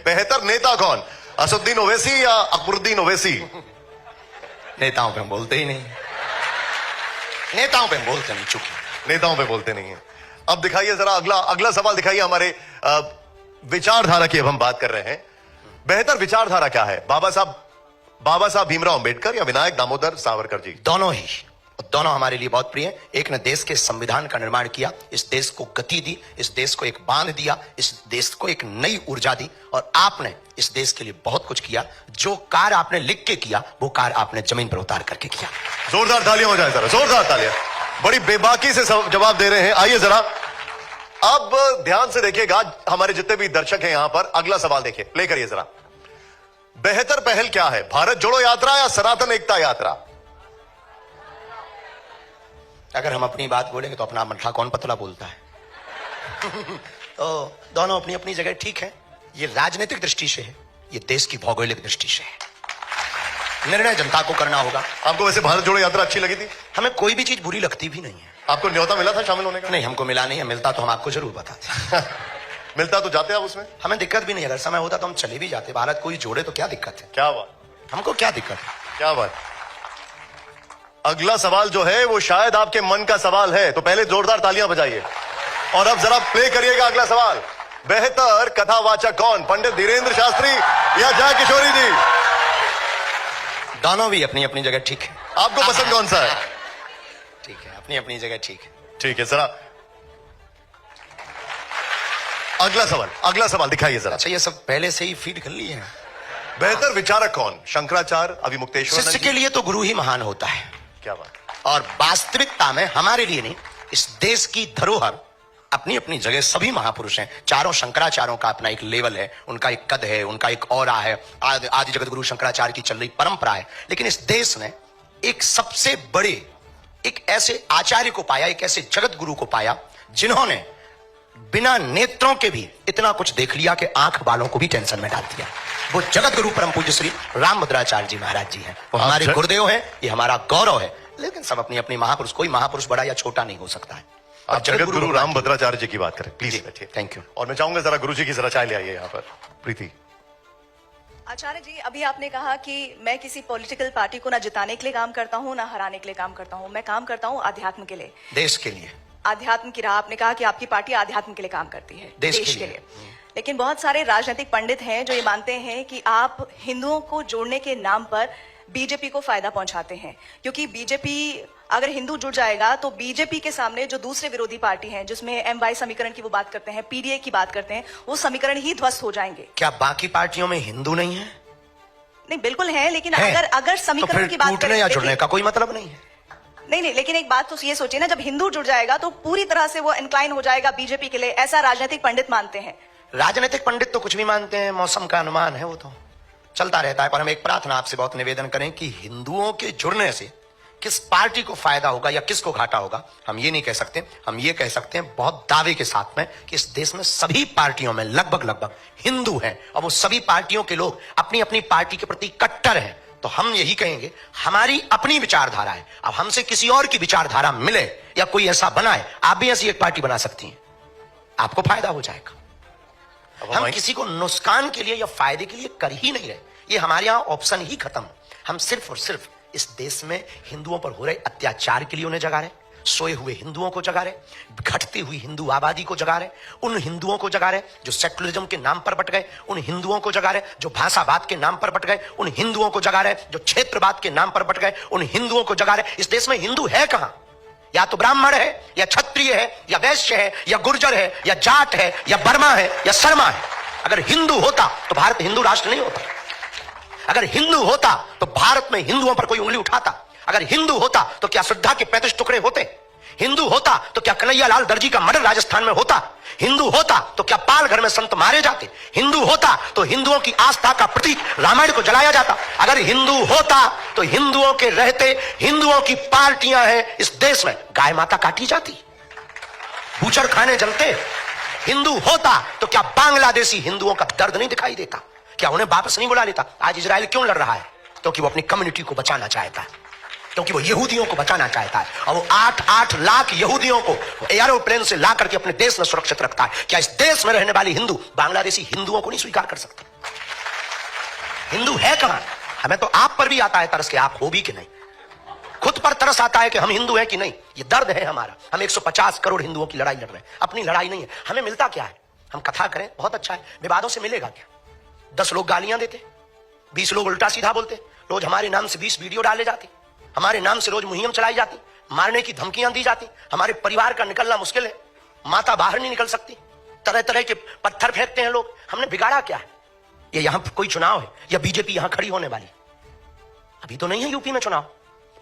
बेहतर नेता कौन, असदुद्दीन ओवैसी या अकबरुद्दीन ओवैसी? नेताओं पे हम बोलते ही नहीं, नेताओं पे हम बोलते नहीं, चुप। नेताओं पे बोलते नहीं है। अब दिखाइए जरा अगला सवाल दिखाइए। हमारे विचारधारा की अब हम बात कर रहे हैं। बेहतर विचारधारा क्या है, बाबा साहब भीमराव अंबेडकर या विनायक दामोदर सावरकर जी? दोनों ही, दोनों हमारे लिए बहुत प्रिय हैं। एक ने देश के संविधान का निर्माण किया, इस देश को गति दी, इस देश को एक बांध दिया, इस देश को एक नई ऊर्जा दी, और आपने इस देश के लिए बहुत कुछ किया। जो कार्य आपने लिख के किया वो कार्य आपने जमीन पर उतार करके किया। जोरदार तालियां हो जाए जरा, जोरदार तालियां। बड़ी बेबाकी से जवाब दे रहे हैं। आइए जरा अब ध्यान से देखिएगा, हमारे जितने भी दर्शक हैं यहां पर। अगला सवाल देखिए, प्ले करिए जरा। बेहतर पहल क्या है, भारत जोड़ो यात्रा या सनातन एकता यात्रा? अगर हम अपनी बात बोलेंगे तो अपना मठा कौन पतला बोलता है। तो दोनों अपनी अपनी जगह ठीक है। ये राजनीतिक दृष्टि से है, ये देश की भौगोलिक दृष्टि से है। निर्णय जनता को करना होगा। आपको वैसे भारत जोड़ो यात्रा अच्छी लगी थी? हमें कोई भी चीज बुरी लगती भी नहीं है। आपको न्योता मिला था शामिल होने का? नहीं, हमको मिला नहीं है। मिलता तो हम आपको जरूर बताते। मिलता तो जाते आप उसमें? हमें दिक्कत भी नहीं, अगर समय होता तो हम चले भी जाते। भारत कोई जोड़े तो क्या दिक्कत है? क्या बात, हमको क्या दिक्कत है? क्या बात। अगला सवाल जो है वो शायद आपके मन का सवाल है, तो पहले जोरदार तालियां बजाइए। और अब जरा प्ले करिएगा अगला सवाल। बेहतर कथावाचक कौन, पंडित धीरेन्द्र शास्त्री या जय किशोरी जी? दोनों भी अपनी अपनी जगह ठीक है। आपको पसंद कौन सा है? ठीक है, अपनी अपनी जगह ठीक है। ठीक है, जरा अगला सवाल दिखाइए जरा। अच्छा, ये सब पहले से ही फीड कर लिए हैं। बेहतर विचारक कौन, शंकराचार्य, अभिमुक्तेश्वर? शिष्य के लिए तो गुरु ही महान होता है। क्या बात। और वास्तविकता में हमारे लिए नहीं, इस देश की धरोहर अपनी अपनी जगह सभी महापुरुष हैं। चारों शंकराचार्यों का अपना एक लेवल है, उनका एक कद है, उनका एक औरा है। आदि जगत गुरु शंकराचार्य की चल रही परंपरा है। लेकिन इस देश ने एक सबसे बड़े, एक ऐसे आचार्य को पाया, एक ऐसे जगत गुरु को पाया जिन्होंने बिना नेत्रों के भी इतना कुछ देख लिया कि आंख वालों को भी टेंशन में डाल दिया। वो जगत गुरु परम पूज्य श्री रामभद्राचार्य जी महाराज जी हैं। वो हमारे गुरुदेव हैं, ये हमारा गौरव है। लेकिन सब अपनी अपनी महापुरुष, कोई महापुरुष बड़ा या छोटा नहीं हो सकता है। आप जगत गुरु रामभद्राचार्य जी की बात करें प्लीज। बैठिए। Thank you. और मैं चाहूंगा जरा गुरु जी की जरा चाय ले आइए यहाँ पर। प्रीति। आचार्य जी, अभी आपने कहा कि मैं किसी पॉलिटिकल पार्टी को ना जिताने के लिए काम करता हूँ, ना हराने के लिए काम करता हूँ। मैं काम करता हूँ अध्यात्म के लिए, देश के लिए। आध्यात्म की राह, आपने कहा कि आपकी पार्टी आध्यात्म के लिए काम करती है, देश के लिए। लेकिन बहुत सारे राजनीतिक पंडित हैं जो ये मानते हैं कि आप हिंदुओं को जोड़ने के नाम पर बीजेपी को फायदा पहुंचाते हैं, क्योंकि बीजेपी, अगर हिंदू जुड़ जाएगा तो बीजेपी के सामने जो दूसरे विरोधी पार्टी हैं, जिसमें MY समीकरण की वो बात करते हैं, PDA की बात करते हैं, वो समीकरण ही ध्वस्त हो जाएंगे। क्या बाकी पार्टियों में हिंदू नहीं है? नहीं, बिल्कुल है, लेकिन अगर समीकरण की बात करें, या जुड़ने का कोई मतलब नहीं है। नहीं, लेकिन एक बात तो ये सोचिए ना, जब हिंदू जुड़ जाएगा तो पूरी तरह से वो इंक्लाइन हो जाएगा बीजेपी के लिए, ऐसा राजनीतिक पंडित मानते हैं। राजनीतिक पंडित तो कुछ भी मानते हैं, मौसम का अनुमान है, वो तो चलता रहता है। पर हम एक प्रार्थना आपसे बहुत निवेदन करें कि हिंदुओं के जुड़ने से किस पार्टी को फायदा होगा या किसको घाटा होगा, हम ये नहीं कह सकते। हम ये कह सकते हैं बहुत दावे के साथ में कि इस देश में सभी पार्टियों में लगभग हिंदू हैं, और वो सभी पार्टियों के लोग अपनी अपनी पार्टी के प्रति कट्टर हैं। तो हम यही कहेंगे, हमारी अपनी विचारधारा है। अब हमसे किसी और की विचारधारा मिले या कोई ऐसा बनाए, आप भी ऐसी एक पार्टी बना सकती हैं, आपको फायदा हो जाएगा। हम किसी को नुकसान के लिए या फायदे के लिए कर ही नहीं रहे। ये हमारे यहां ऑप्शन ही खत्म। हम सिर्फ और सिर्फ इस देश में हिंदुओं पर हो रहे अत्याचार के लिए उन्हें जगा रहे, सोए हुए हिंदुओं को जगा रहे, घटती हुई हिंदू आबादी को जगा रहे, उन हिंदुओं को जगा रहे जो सेकुलरिज्म के नाम पर बट गए, उन हिंदुओं को जगा रहे जो भाषावाद के नाम पर बट गए, उन हिंदुओं को जगा रहे जो क्षेत्रवाद के नाम पर बट गए, उन हिंदुओं को जगा रहे। इस देश में हिंदू है कहां? या तो ब्राह्मण है, या क्षत्रिय है, या वैश्य है, या गुर्जर है, या जाट है, या बर्मा है, या शर्मा है। अगर हिंदू होता तो भारत हिंदू राष्ट्र नहीं होता। अगर हिंदू होता तो भारत में हिंदुओं पर कोई उंगली उठाता। अगर हिंदू होता तो क्या श्रद्धा के 35 टुकड़े होते? हिंदू होता तो क्या कन्हैयालाल दर्जी का मर्डर राजस्थान में होता? हिंदू होता तो क्या पाल घर में संत मारे जाते? हिंदू होता तो हिंदुओं की आस्था का प्रतीक रामायण को जलाया जाता? अगर हिंदू होता तो हिंदुओं के रहते हिंदुओं की पार्टियां हैं इस देश में, गाय माता काटी जाती, बूचड़ खाने जलते। हिंदू होता तो क्या बांग्लादेशी हिंदुओं का दर्द नहीं दिखाई देता? क्या उन्हें वापस नहीं बुला लेता? आज इजराइल क्यों लड़ रहा है? क्योंकि वो अपनी कम्युनिटी को बचाना चाहता है, क्योंकि वो यहूदियों को बचाना चाहता है। और वो 8-8 लाख यहूदियों को एयरोप्लेन से ला करके अपने देश में सुरक्षित रखता है। क्या इस देश में रहने वाली हिंदू बांग्लादेशी हिंदुओं को नहीं स्वीकार कर सकता? हिंदू है कहां? हमें तो आप पर भी आता है तरस के आप हो भी कि नहीं। खुद पर तरस आता है कि हम हिंदू हैं कि नहीं। ये दर्द है हमारा। हम 150 करोड़ हिंदुओं की लड़ाई लड़ रहे हैं, अपनी लड़ाई नहीं है। हमें मिलता क्या है? हम कथा करें बहुत अच्छा है, विवादों से मिलेगा क्या? 10 लोग गालियां देते, 20 लोग उल्टा सीधा बोलते, रोज हमारे नाम से 20 वीडियो डाले जाते, हमारे नाम से रोज मुहिम चलाई जाती, मारने की धमकियां दी जाती, हमारे परिवार का निकलना मुश्किल है, माता बाहर नहीं निकल सकती, तरह तरह के पत्थर फेंकते हैं लोग। हमने बिगाड़ा क्या है? ये यहां कोई चुनाव है या बीजेपी यहां खड़ी होने वाली? अभी तो नहीं है यूपी में चुनाव,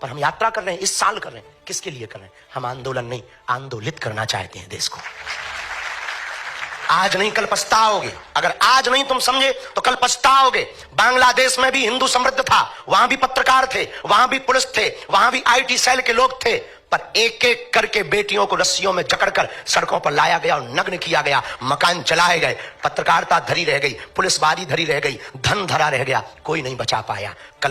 पर हम यात्रा कर रहे हैं, इस साल कर रहे हैं। किसके लिए कर रहे हैं? हम आंदोलन नहीं, आंदोलित करना चाहते हैं देश को। आज नहीं कल पछताओगे। अगर आज नहीं तुम समझे तो कल पछताओगे। बांग्लादेश में भी हिंदू समृद्ध था, वहां भी पत्रकार थे, वहां भी पुलिस थे, वहां भी आईटी सेल के लोग थे, पर एक एक करके बेटियों को रस्सियों में जकड़कर सड़कों पर लाया गया और नग्न किया गया, मकान जलाए गए, पत्रकारिता धरी रह गई, पुलिसवादी धरी रह गई, धन धरा रह गया, कोई नहीं बचा पाया। कल